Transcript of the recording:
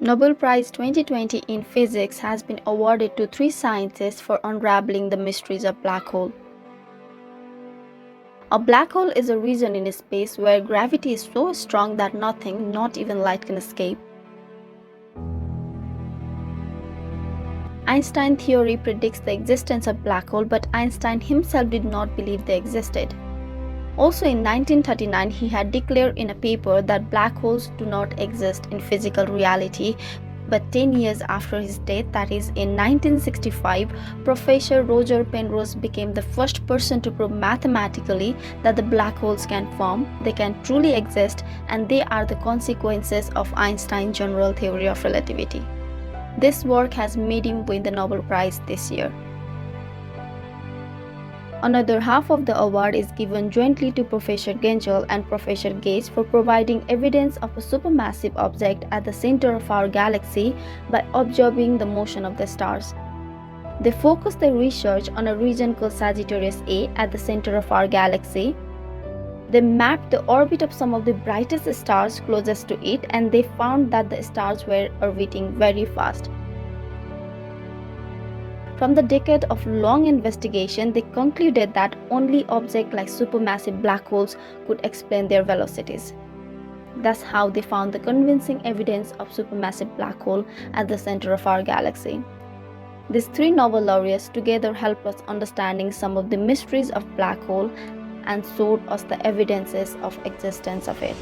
Nobel Prize 2020 in Physics has been awarded to 3 scientists for unraveling the mysteries of black hole. A black hole is a region in space where gravity is so strong that nothing, not even light, can escape. Einstein theory predicts the existence of black hole, but Einstein himself did not believe they existed. Also in 1939, he had declared in a paper that black holes do not exist in physical reality, but 10 years after his death, that is in 1965, Professor Roger Penrose became the first person to prove mathematically that the black holes can form, they can truly exist, and they are the consequences of Einstein's general theory of relativity. This work has made him win the Nobel Prize this year. Another half of the award is given jointly to Professor Genzel and Professor Ghez for providing evidence of a supermassive object at the center of our galaxy by observing the motion of the stars. They focused their research on a region called Sagittarius A at the center of our galaxy. They mapped the orbit of some of the brightest stars closest to it, and they found that the stars were orbiting very fast. From the decade of long investigation, they concluded that only objects like supermassive black holes could explain their velocities. That's how they found the convincing evidence of supermassive black hole at the center of our galaxy. These 3 Nobel laureates together help us understanding some of the mysteries of black hole and showed us the evidences of existence of it.